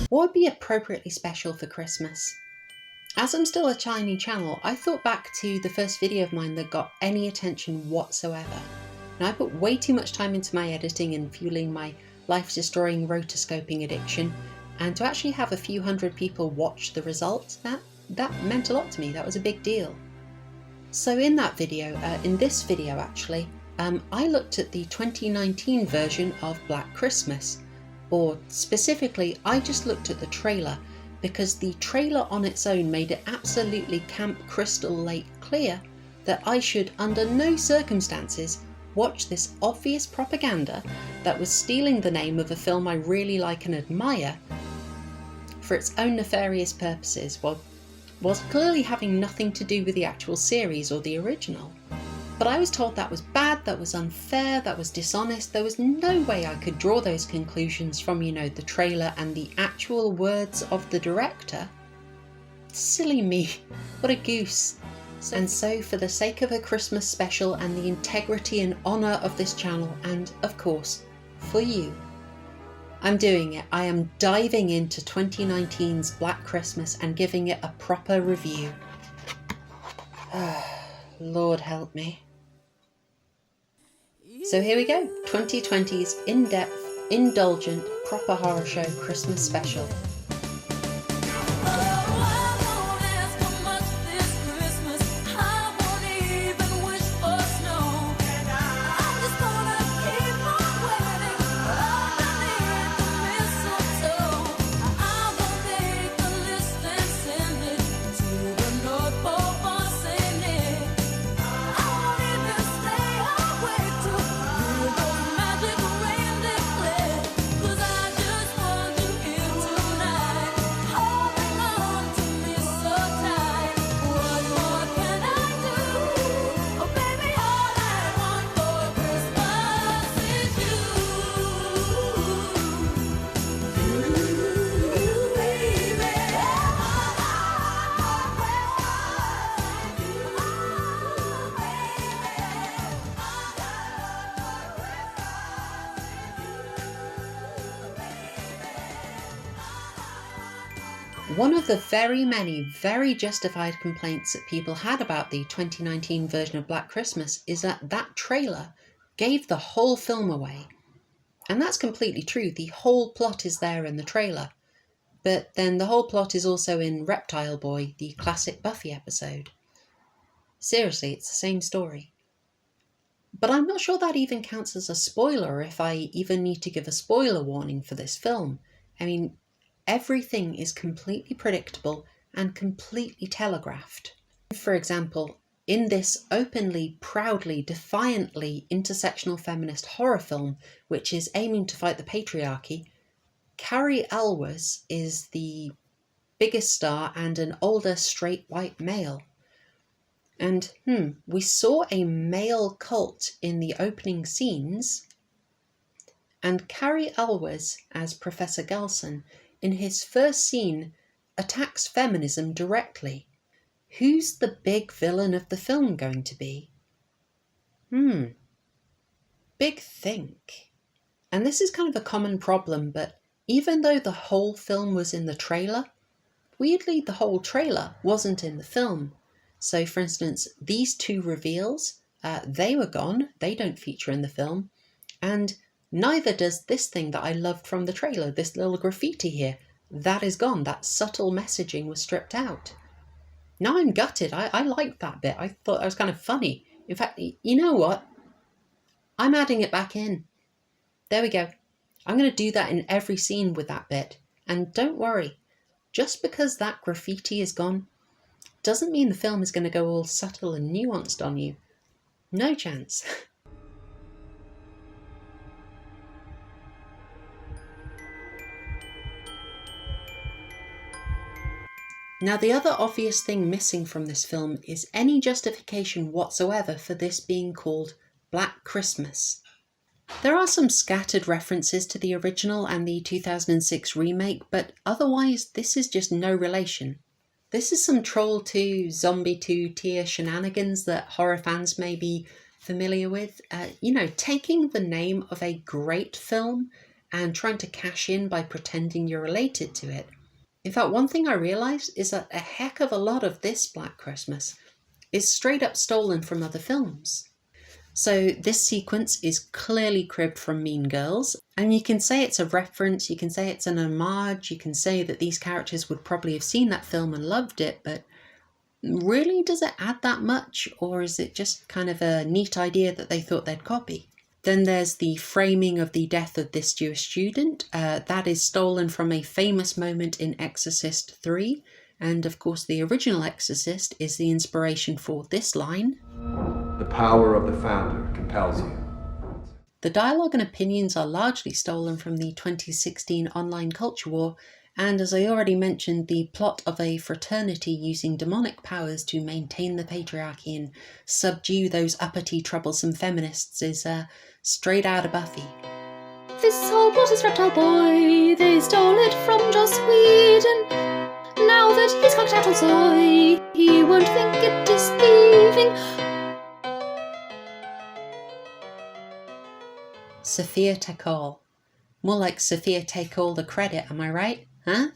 What would be appropriately special for Christmas? As I'm still a tiny channel, I thought back to the first video of mine that got any attention whatsoever. Now I put way too much time into my editing and fueling my life-destroying rotoscoping addiction, and to actually have a few hundred people watch the result, that meant a lot to me. That was a big deal. So in that video, in this video actually, I looked at the 2019 version of Black Christmas, or specifically I just looked at the trailer, because the trailer on its own made it absolutely Camp Crystal Lake clear that I should under no circumstances watch this obvious propaganda that was stealing the name of a film I really like and admire for its own nefarious purposes, whilst clearly having nothing to do with the actual series or the original. But I was told that was bad, that was unfair, that was dishonest. There was no way I could draw those conclusions from, the trailer and the actual words of the director. Silly me, what a goose. And so for the sake of a Christmas special and the integrity and honour of this channel, and of course, for you, I'm doing it. I am diving into 2019's Black Christmas and giving it a proper review. Lord help me. So here we go, 2020's in-depth, indulgent, proper horror show Christmas special. One of the very many, very justified complaints that people had about the 2019 version of Black Christmas is that that trailer gave the whole film away. And that's completely true. The whole plot is there in the trailer. But then the whole plot is also in Reptile Boy, the classic Buffy episode. Seriously, it's the same story. But I'm not sure that even counts as a spoiler, if I even need to give a spoiler warning for this film. I mean, everything is completely predictable and completely telegraphed. For example, in this openly, proudly, defiantly intersectional feminist horror film, which is aiming to fight the patriarchy, Carrie Elwes is the biggest star and an older straight white male. And we saw a male cult in the opening scenes, and Carrie Elwes as Professor Gelson in his first scene attacks feminism directly. Who's the big villain of the film going to be? Big think. And this is kind of a common problem, but even though the whole film was in the trailer, weirdly the whole trailer wasn't in the film. So for instance, these two reveals, they were gone, they don't feature in the film, and neither does this thing that I loved from the trailer, this little graffiti here. That is gone. That subtle messaging was stripped out. Now I'm gutted. I liked that bit. I thought that was kind of funny. In fact, you know what? I'm adding it back in. There we go. I'm going to do that in every scene with that bit. And don't worry, just because that graffiti is gone doesn't mean the film is going to go all subtle and nuanced on you. No chance. Now, the other obvious thing missing from this film is any justification whatsoever for this being called Black Christmas. There are some scattered references to the original and the 2006 remake, but otherwise this is just no relation. This is some Troll 2, Zombie 2 tier shenanigans that horror fans may be familiar with. Taking the name of a great film and trying to cash in by pretending you're related to it. In fact, one thing I realised is that a heck of a lot of this Black Christmas is straight up stolen from other films. So this sequence is clearly cribbed from Mean Girls, and you can say it's a reference, you can say it's an homage, you can say that these characters would probably have seen that film and loved it, but really, does it add that much, or is it just kind of a neat idea that they thought they'd copy? Then there's the framing of the death of this Jewish student. That is stolen from a famous moment in Exorcist 3, and of course the original Exorcist is the inspiration for this line. The power of the founder compels you. The dialogue and opinions are largely stolen from the 2016 online culture war, and as I already mentioned, the plot of a fraternity using demonic powers to maintain the patriarchy and subdue those uppity, troublesome feminists is straight out of Buffy. This whole plot is Reptile Boy, they stole it from Joss Whedon. Now that he's cocked out on soy, he won't think it is thieving. Sophia Takal. More like Sophia take all the credit, am I right? Huh?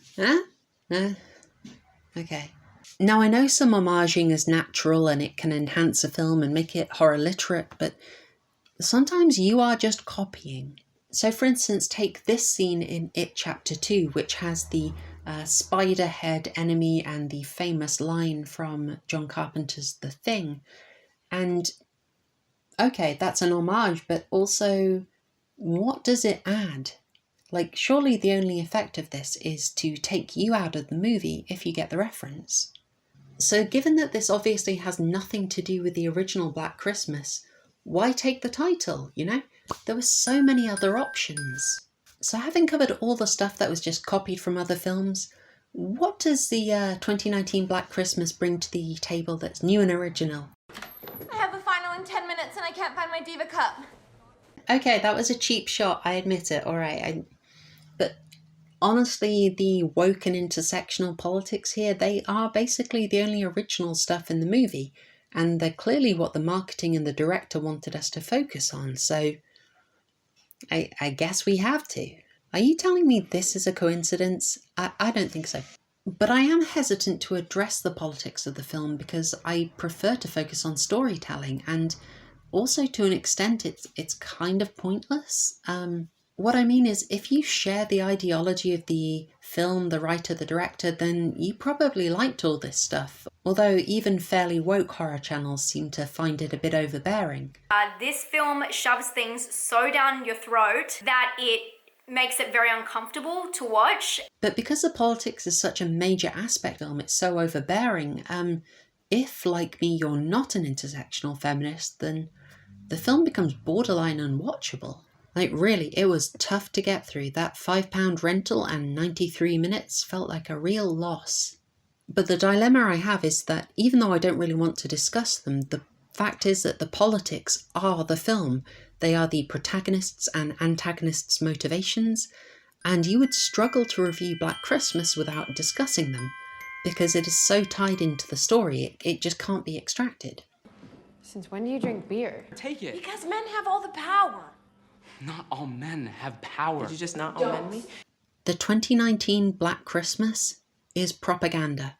Okay. Now I know some homaging is natural and it can enhance a film and make it horror literate, but sometimes you are just copying. So for instance, take this scene in It Chapter 2, which has the spider head enemy and the famous line from John Carpenter's The Thing. And okay, that's an homage, but also, what does it add? Like, surely the only effect of this is to take you out of the movie if you get the reference. So given that this obviously has nothing to do with the original Black Christmas, why take the title, you know? There were so many other options. So having covered all the stuff that was just copied from other films, what does the 2019 Black Christmas bring to the table that's new and original? I have a final in 10 minutes and I can't find my Diva cup. Okay, that was a cheap shot, I admit it, alright. But honestly, the woke and intersectional politics here, they are basically the only original stuff in the movie, and they're clearly what the marketing and the director wanted us to focus on, so I guess we have to. Are you telling me this is a coincidence? I don't think so. But I am hesitant to address the politics of the film because I prefer to focus on storytelling, and also to an extent it's kind of pointless. What I mean is, if you share the ideology of the film, the writer, the director, then you probably liked all this stuff. Although even fairly woke horror channels seem to find it a bit overbearing. This film shoves things so down your throat that it makes it very uncomfortable to watch. But because the politics is such a major aspect of them, it's so overbearing, if, like me, you're not an intersectional feminist, then the film becomes borderline unwatchable. Like really, it was tough to get through. That £5 rental and 93 minutes felt like a real loss. But the dilemma I have is that even though I don't really want to discuss them, the fact is that the politics are the film. They are the protagonists and antagonists' motivations, and you would struggle to review Black Christmas without discussing them, because it is so tied into the story, it just can't be extracted. Since when do you drink beer? Take it. Because men have all the power. Not all men have power. Did you just not all men me? The 2019 Black Christmas is propaganda.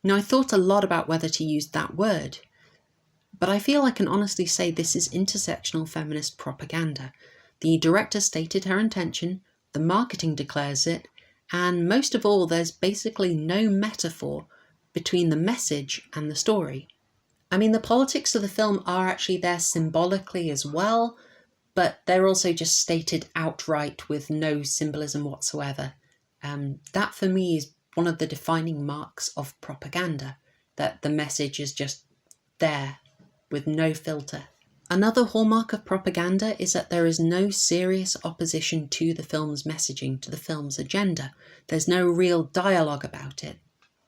Now, I thought a lot about whether to use that word, but I feel I can honestly say this is intersectional feminist propaganda. The director stated her intention, the marketing declares it, and most of all, there's basically no metaphor between the message and the story. I mean, the politics of the film are actually there symbolically as well, but they're also just stated outright with no symbolism whatsoever. That for me is one of the defining marks of propaganda, that the message is just there with no filter. Another hallmark of propaganda is that there is no serious opposition to the film's messaging, to the film's agenda. There's no real dialogue about it.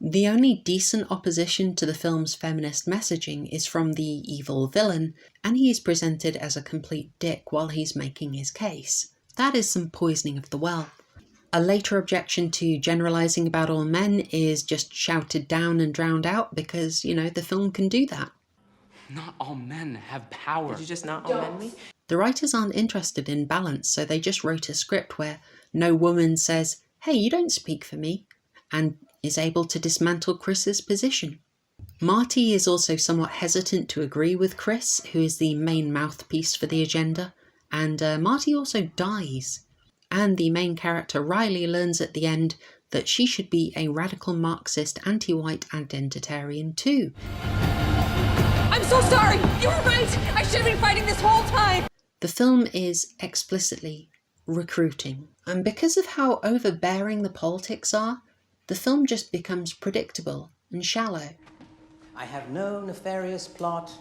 The only decent opposition to the film's feminist messaging is from the evil villain, and he is presented as a complete dick while he's making his case. That is some poisoning of the well. A later objection to generalising about all men is just shouted down and drowned out because, you know, the film can do that. Not all men have power. Did you just not amend me? The writers aren't interested in balance, so they just wrote a script where no woman says, "Hey, you don't speak for me," and is able to dismantle Chris's position. Marty is also somewhat hesitant to agree with Chris, who is the main mouthpiece for the agenda, and Marty also dies. And the main character Riley learns at the end that she should be a radical Marxist anti-white identitarian too. I'm so sorry! You were right! I should have been fighting this whole time! The film is explicitly recruiting, and because of how overbearing the politics are, the film just becomes predictable and shallow. I have no nefarious plot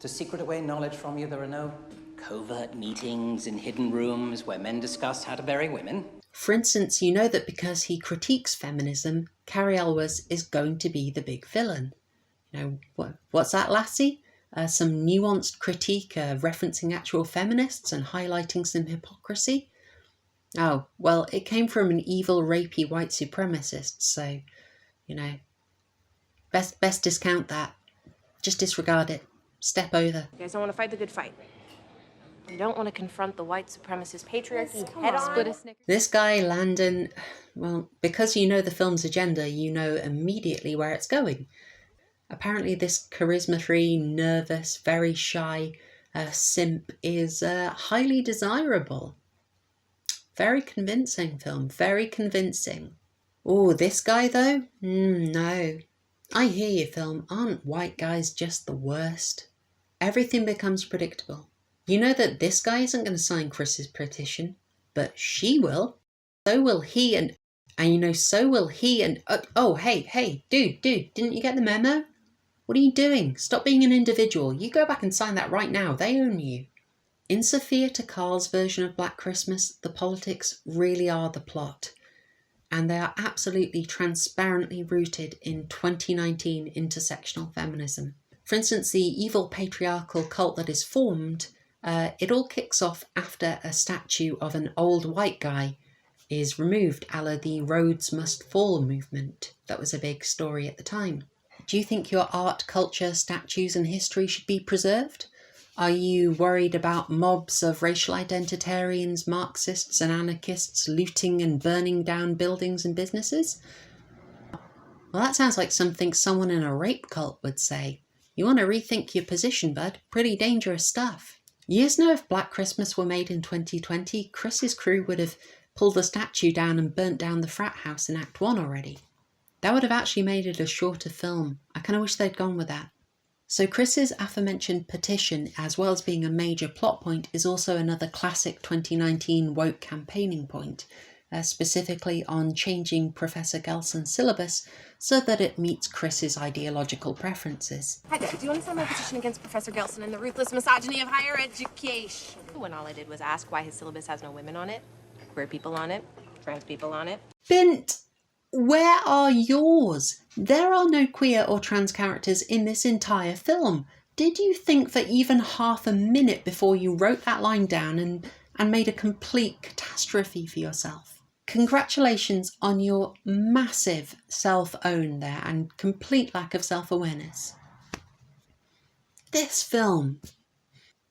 to secret away knowledge from you. There are no covert meetings in hidden rooms where men discuss how to bury women. For instance, you know that because he critiques feminism, Carrie Elwes is going to be the big villain. You know, what's that, lassie? Some nuanced critique referencing actual feminists and highlighting some hypocrisy? Oh, well, it came from an evil, rapey white supremacist, so, you know, best discount that. Just disregard it. Step over. You guys don't want to fight the good fight. You don't want to confront the white supremacist patriarchy head on. This guy, Landon, well, because you know the film's agenda, you know immediately where it's going. Apparently this charisma-free, nervous, very shy simp is highly desirable. Very convincing film, very convincing. Oh, this guy though? No. I hear you, film. Aren't white guys just the worst? Everything becomes predictable. You know that this guy isn't going to sign Chris's petition, but she will. So will he, and you know, so will he and... oh, hey, dude, didn't you get the memo? What are you doing? Stop being an individual. You go back and sign that right now. They own you. In Sophia Takal's version of Black Christmas, the politics really are the plot. And they are absolutely transparently rooted in 2019 intersectional feminism. For instance, the evil patriarchal cult that is formed, it all kicks off after a statue of an old white guy is removed, a la the Rhodes Must Fall movement. That was a big story at the time. Do you think your art, culture, statues and history should be preserved? Are you worried about mobs of racial identitarians, Marxists and anarchists looting and burning down buildings and businesses? Well, that sounds like something someone in a rape cult would say. You want to rethink your position, bud. Pretty dangerous stuff. Years know if Black Christmas were made in 2020, Chris's crew would have pulled the statue down and burnt down the frat house in Act 1 already. That would have actually made it a shorter film. I kind of wish they'd gone with that. So Chris's aforementioned petition, as well as being a major plot point, is also another classic 2019 woke campaigning point, specifically on changing Professor Gelson's syllabus so that it meets Chris's ideological preferences. Hi there. Do you want to sign my petition against Professor Gelson and the ruthless misogyny of higher education? When all I did was ask why his syllabus has no women on it, queer people on it, trans people on it. Bint! Where are yours? There are no queer or trans characters in this entire film. Did you think for even half a minute before you wrote that line down and made a complete catastrophe for yourself? Congratulations on your massive self-own there and complete lack of self-awareness. This film.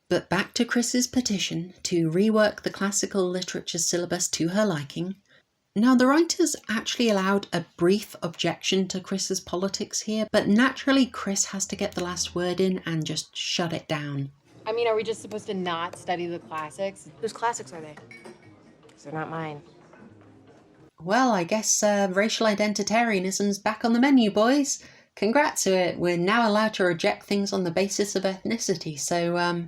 But back to Chris's petition to rework the classical literature syllabus to her liking. Now, the writers actually allowed a brief objection to Chris's politics here, but naturally Chris has to get the last word in and just shut it down. I mean, are we just supposed to not study the classics? Whose classics are they? Because they're not mine. Well, I guess racial identitarianism's back on the menu, boys. Congrats, we're now allowed to reject things on the basis of ethnicity, so,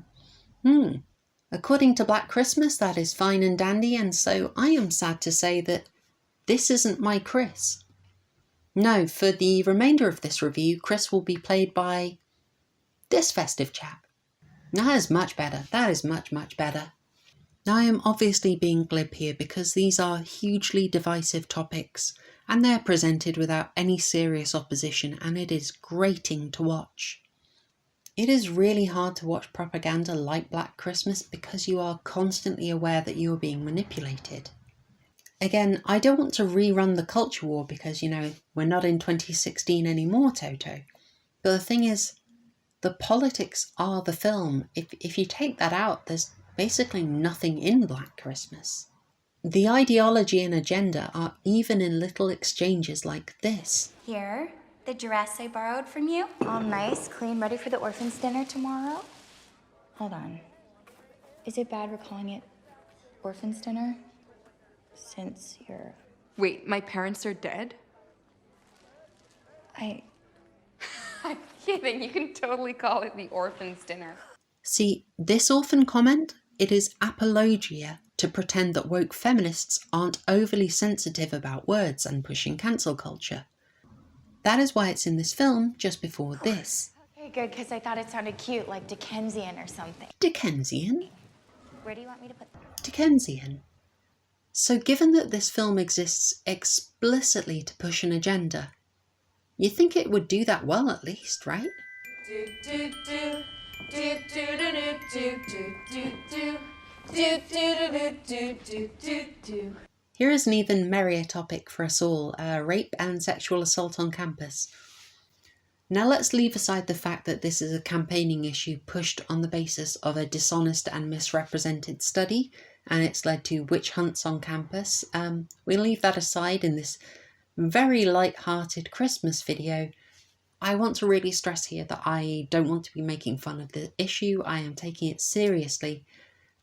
According to Black Christmas, that is fine and dandy, and so I am sad to say that this isn't my Chris. No, for the remainder of this review, Chris will be played by this festive chap. That is much better. That is much, much better. Now, I am obviously being glib here because these are hugely divisive topics and they're presented without any serious opposition, and it is grating to watch. It is really hard to watch propaganda like Black Christmas because you are constantly aware that you are being manipulated. Again, I don't want to rerun the culture war because, you know, we're not in 2016 anymore, Toto. But the thing is, The politics are the film. If you take that out, there's basically nothing in Black Christmas. The ideology and agenda are even in little exchanges like this. Here, the dress I borrowed from you. All nice, clean, ready for the orphans' dinner tomorrow. Hold on. Is it bad we're calling it orphans' dinner? Since you're... Wait, my parents are dead? I'm kidding. You can totally call it the orphans' dinner. See, this orphan comment, it is apologia to pretend that woke feminists aren't overly sensitive about words and pushing cancel culture. That is why it's in this film just before this. Okay, good, because I thought it sounded cute, like Dickensian or something. Dickensian? Where do you want me to put that? Dickensian. So given that this film exists explicitly to push an agenda, you'd think it would do that well at least, right? Here is an even merrier topic for us all, rape and sexual assault on campus. Now let's leave aside the fact that this is a campaigning issue pushed on the basis of a dishonest and misrepresented study, and it's led to witch hunts on campus. We'll leave that aside in this very light-hearted Christmas video. I want to really stress here that I don't want to be making fun of the issue. I am taking it seriously,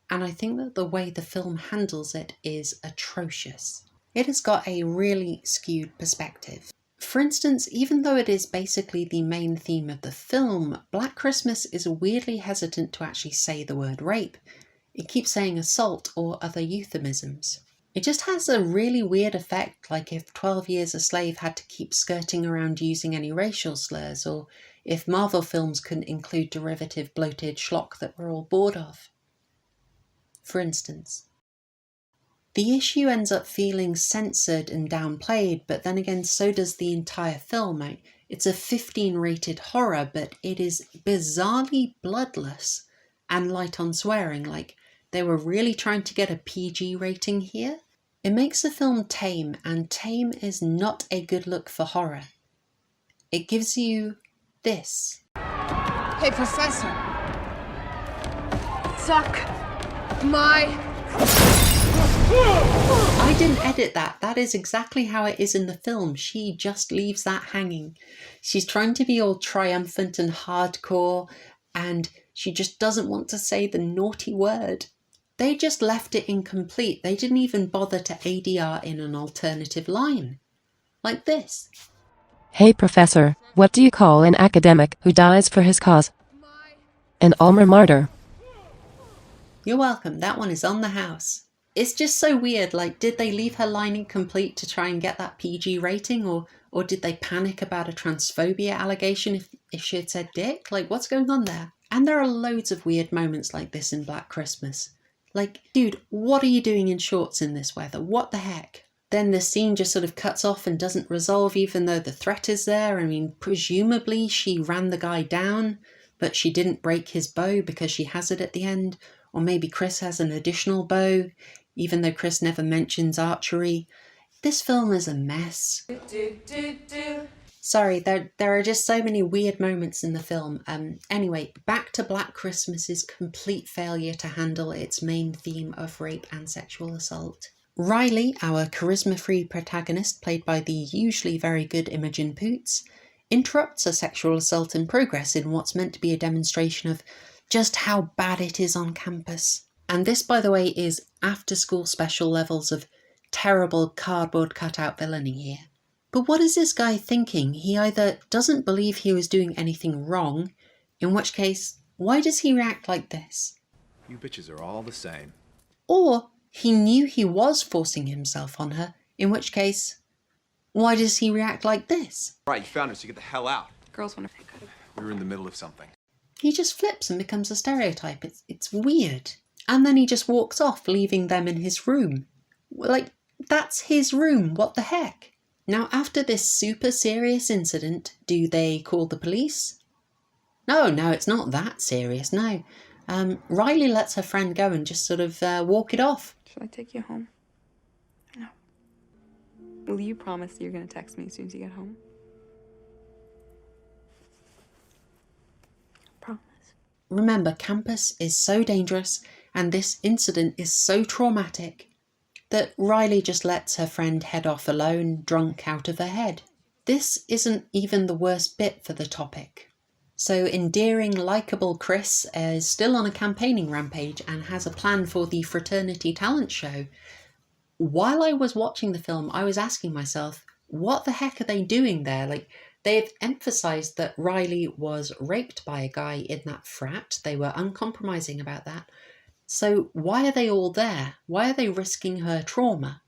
and I think that the way the film handles it is atrocious. It has got a really skewed perspective. For instance, even though it is basically the main theme of the film, Black Christmas is weirdly hesitant to actually say the word rape. It keeps saying assault or other euphemisms. It just has a really weird effect, like if 12 Years a Slave had to keep skirting around using any racial slurs, or if Marvel films couldn't include derivative bloated schlock that we're all bored of. For instance. The issue ends up feeling censored and downplayed, but then again so does the entire film. It's a 15 rated horror, but it is bizarrely bloodless and light on swearing, like they were really trying to get a PG rating here. It makes the film tame, and tame is not a good look for horror. It gives you this. Hey, Professor. Suck my... I didn't edit that. That is exactly how it is in the film. She just leaves that hanging. She's trying to be all triumphant and hardcore, and she just doesn't want to say the naughty word. They just left it incomplete. They didn't even bother to ADR in an alternative line. Like this. Hey Professor, what do you call an academic who dies for his cause? An alma martyr. You're welcome. That one is on the house. It's just so weird. Like, did they leave her line incomplete to try and get that PG rating? Or did they panic about a transphobia allegation if she had said dick? Like, what's going on there? And there are loads of weird moments like this in Black Christmas. Like, dude, what are you doing in shorts in this weather? What the heck? Then the scene just sort of cuts off and doesn't resolve even though the threat is there. I mean, presumably she ran the guy down, but she didn't break his bow because she has it at the end. Or maybe Chris has an additional bow, even though Chris never mentions archery. This film is a mess. Sorry, there are just so many weird moments in the film. Anyway, back to Black Christmas's complete failure to handle its main theme of rape and sexual assault. Riley, our charisma-free protagonist, played by the usually very good Imogen Poots, interrupts a sexual assault in progress in what's meant to be a demonstration of just how bad it is on campus. And this, by the way, is after-school special levels of terrible cardboard cutout villainy here. But what is this guy thinking? He either doesn't believe he was doing anything wrong, in which case, why does he react like this? You bitches are all the same. Or he knew he was forcing himself on her, in which case, why does he react like this? Right, you found her, so get the hell out. Girls want to pick up. We were in the middle of something. He just flips and becomes a stereotype. It's weird. And then he just walks off, leaving them in his room. Like, that's his room, what the heck? Now, after this super serious incident, do they call the police? No, it's not that serious, no. Riley lets her friend go and just sort of walk it off. Should I take you home? No. Will you promise you're going to text me as soon as you get home? remember, campus is so dangerous and this incident is so traumatic that Riley just lets her friend head off alone, drunk out of her head. This isn't even the worst bit for the topic. So endearing, likeable Chris is still on a campaigning rampage and has a plan for the fraternity talent show. While I was watching the film, I was asking myself, what the heck are they doing there? Like, they've emphasised that Riley was raped by a guy in that frat. They were uncompromising about that. So why are they all there? Why are they risking her trauma?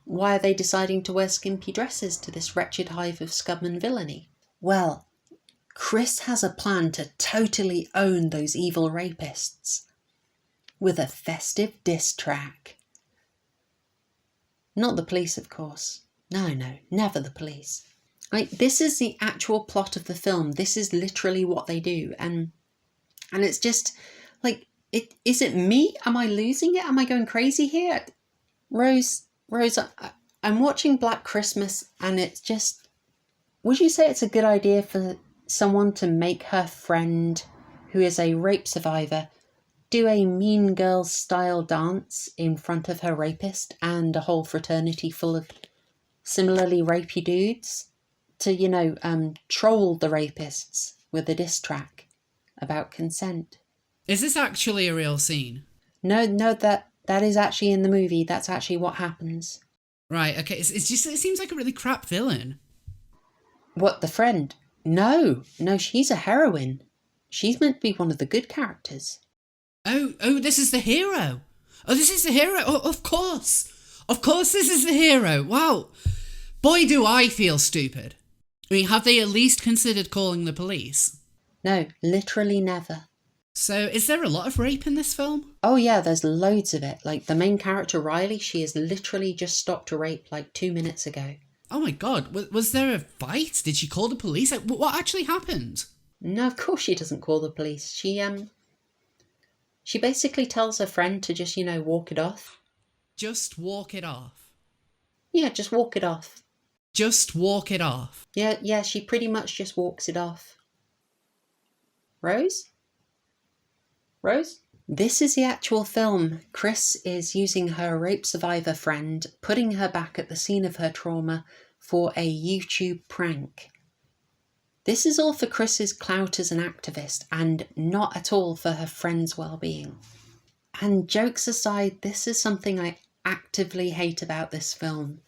Why are they deciding to wear skimpy dresses to this wretched hive of scum and villainy? Well, Chris has a plan to totally own those evil rapists with a festive diss track. Not the police, of course. No, never the police. Like, this is the actual plot of the film. This is literally what they do. And it's just, like, is it me? Am I losing it? Am I going crazy here? Rose, I'm watching Black Christmas and it's just... Would you say it's a good idea for someone to make her friend, who is a rape survivor, do a Mean Girls style dance in front of her rapist and a whole fraternity full of similarly rapey dudes to, troll the rapists with a diss track about consent? Is this actually a real scene? No, that is actually in the movie. That's actually what happens. Right, okay. It's just, it seems like a really crap villain. What, the friend? No, she's a heroine. She's meant to be one of the good characters. Oh, this is the hero. Oh, this is the hero. Oh, of course. Of course this is the hero. Wow. Boy, do I feel stupid. I mean, have they at least considered calling the police? No, literally never. So, is there a lot of rape in this film? Oh yeah, there's loads of it. Like, the main character, Riley, she has literally just stopped a rape like 2 minutes ago. Oh my god, was there a fight? Did she call the police? Like, what actually happened? No, of course she doesn't call the police. She basically tells her friend to just, walk it off. Just walk it off? Yeah, just walk it off. Just walk it off? Yeah, she pretty much just walks it off. Rose? This is the actual film. Chris is using her rape survivor friend, putting her back at the scene of her trauma for a YouTube prank. This is all for Chris's clout as an activist and not at all for her friend's well-being. And jokes aside, this is something I actively hate about this film.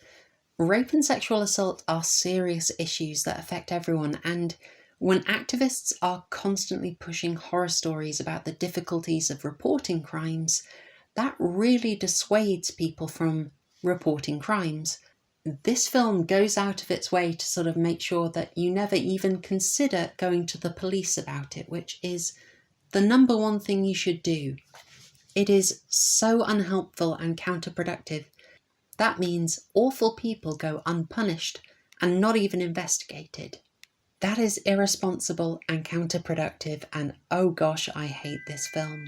Rape and sexual assault are serious issues that affect everyone, and when activists are constantly pushing horror stories about the difficulties of reporting crimes, that really dissuades people from reporting crimes. This film goes out of its way to sort of make sure that you never even consider going to the police about it, which is the number one thing you should do. It is so unhelpful and counterproductive. That means awful people go unpunished and not even investigated. That is irresponsible and counterproductive, and oh gosh, I hate this film.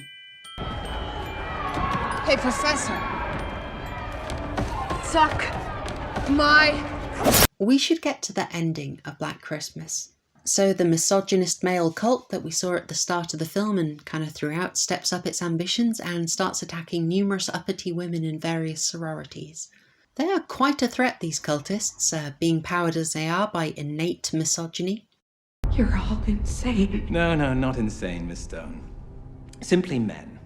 Hey, Professor. Suck my... We should get to the ending of Black Christmas. So the misogynist male cult that we saw at the start of the film and kind of throughout steps up its ambitions and starts attacking numerous uppity women in various sororities. They are quite a threat, these cultists, being powered as they are by innate misogyny. You're all insane. No, not insane, Miss Stone. Simply men.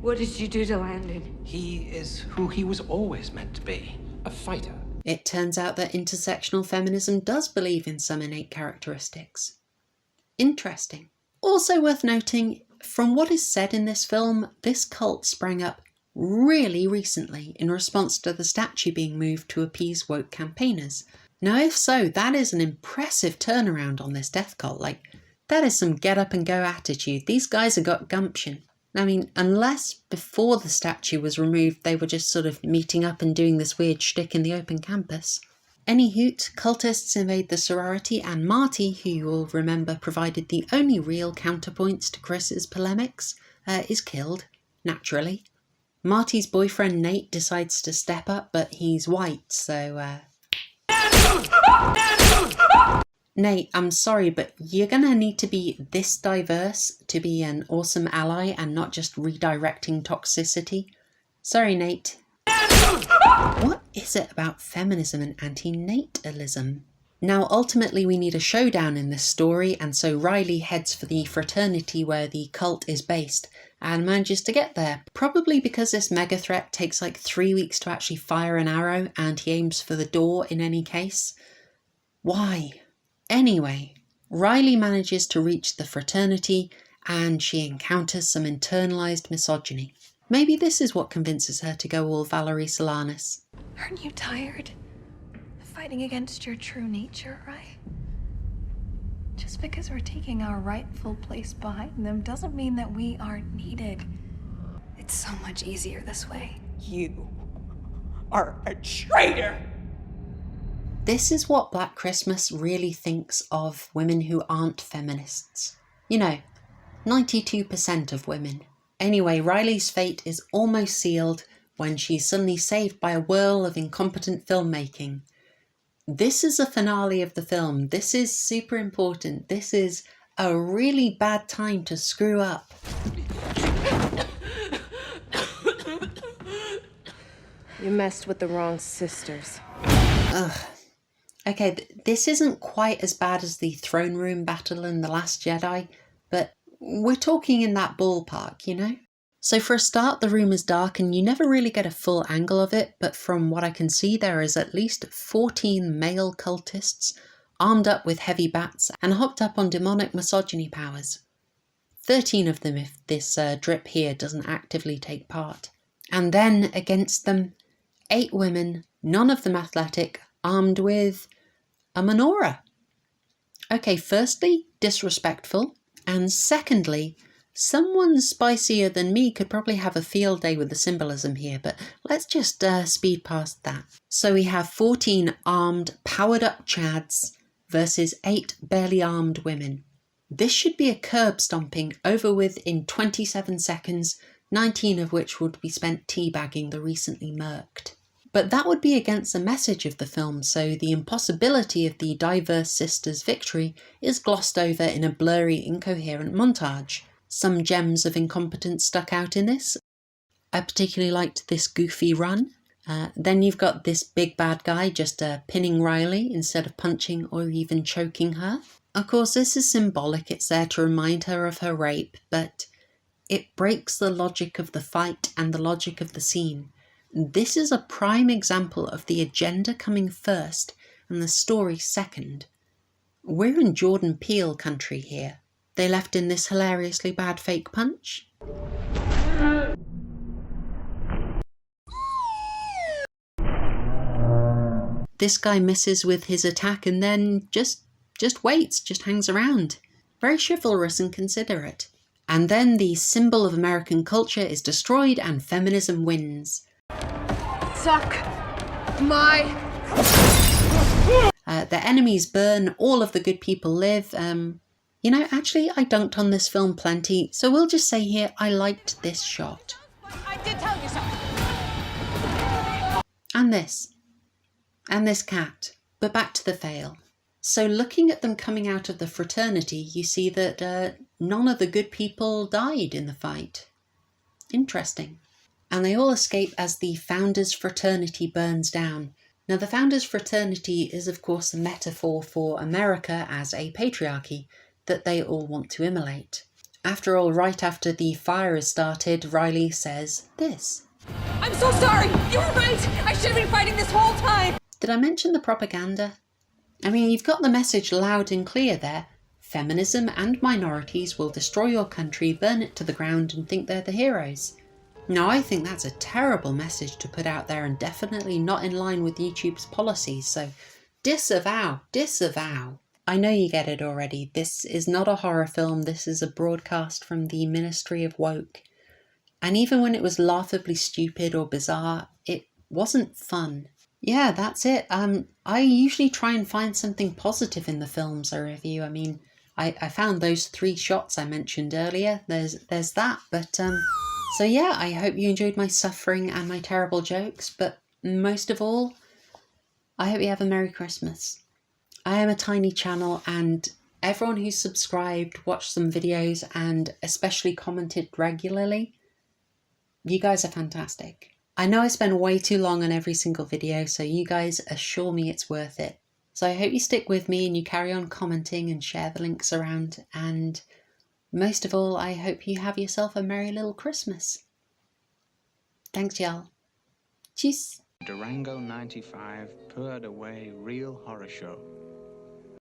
What did you do to Landon? He is who he was always meant to be, a fighter. It turns out that intersectional feminism does believe in some innate characteristics. Interesting. Also worth noting, from what is said in this film, this cult sprang up really recently in response to the statue being moved to appease woke campaigners. Now, if so, that is an impressive turnaround on this death cult. Like, that is some get up and go attitude. These guys have got gumption. I mean, unless before the statue was removed, they were just sort of meeting up and doing this weird shtick in the open campus. Any hoot, cultists invade the sorority, and Marty, who you will remember provided the only real counterpoints to Chris's polemics, is killed, naturally. Marty's boyfriend Nate decides to step up, but he's white, so Nate, I'm sorry, but you're gonna need to be this diverse to be an awesome ally and not just redirecting toxicity. Sorry, Nate. What is it about feminism and anti-natalism? Now, ultimately, we need a showdown in this story, and so Riley heads for the fraternity where the cult is based, and manages to get there, probably because this mega threat takes like 3 weeks to actually fire an arrow, and he aims for the door in any case. Why? Anyway, Riley manages to reach the fraternity, and she encounters some internalized misogyny. Maybe this is what convinces her to go all Valerie Solanas. Aren't you tired of fighting against your true nature, right? Just because we're taking our rightful place behind them doesn't mean that we aren't needed. It's so much easier this way. You are a traitor! This is what Black Christmas really thinks of women who aren't feminists. You know, 92% of women. Anyway, Riley's fate is almost sealed when she's suddenly saved by a whirl of incompetent filmmaking. This is a finale of the film. This is super important. This is a really bad time to screw up. You messed with the wrong sisters. Ugh. Okay, this isn't quite as bad as the throne room battle in The Last Jedi, but we're talking in that ballpark, you know? So for a start, the room is dark and you never really get a full angle of it, but from what I can see, there is at least 14 male cultists armed up with heavy bats and hopped up on demonic misogyny powers. 13 of them if this drip here doesn't actively take part. And then against them, 8 women, none of them athletic, armed with a menorah. Okay, firstly, disrespectful, and secondly, someone spicier than me could probably have a field day with the symbolism here, but let's just speed past that. So we have 14 armed, powered-up chads versus 8 barely armed women. This should be a curb stomping over with in 27 seconds, 19 of which would be spent teabagging the recently murked. But that would be against the message of the film, so the impossibility of the diverse sisters' victory is glossed over in a blurry, incoherent montage. Some gems of incompetence stuck out in this. I particularly liked this goofy run. Then you've got this big bad guy just pinning Riley instead of punching or even choking her. Of course, this is symbolic, it's there to remind her of her rape, but it breaks the logic of the fight and the logic of the scene. This is a prime example of the agenda coming first and the story second. We're in Jordan Peele country here. They left in this hilariously bad fake punch. This guy misses with his attack and then just waits, just hangs around. Very chivalrous and considerate. And then the symbol of American culture is destroyed and feminism wins. Suck my... The enemies burn, all of the good people live. You know, actually, I dunked on this film plenty, so we'll just say here I liked this shot. I did tell you so. And this. And this cat. But back to the fail. So looking at them coming out of the fraternity, you see that none of the good people died in the fight. Interesting. And they all escape as the Founders Fraternity burns down. Now, the Founders Fraternity is, of course, a metaphor for America as a patriarchy that they all want to immolate. After all, right after the fire is started, Riley says this. I'm so sorry! You were right! I should have been fighting this whole time! Did I mention the propaganda? I mean, you've got the message loud and clear there. Feminism and minorities will destroy your country, burn it to the ground, and think they're the heroes. Now, I think that's a terrible message to put out there and definitely not in line with YouTube's policies, so disavow, disavow. I know you get it already. This is not a horror film, this is a broadcast from the Ministry of Woke. And even when it was laughably stupid or bizarre, it wasn't fun. Yeah, that's it. I usually try and find something positive in the films I review. I mean, I found those 3 shots I mentioned earlier. There's that, but so yeah, I hope you enjoyed my suffering and my terrible jokes, but most of all, I hope you have a Merry Christmas. I am a tiny channel, and everyone who's subscribed, watched some videos, and especially commented regularly, you guys are fantastic. I know I spend way too long on every single video, so you guys assure me it's worth it. So I hope you stick with me and you carry on commenting and share the links around, and most of all, I hope you have yourself a merry little Christmas. Thanks, y'all. Tschüss. Durango 95 purred away real horror show.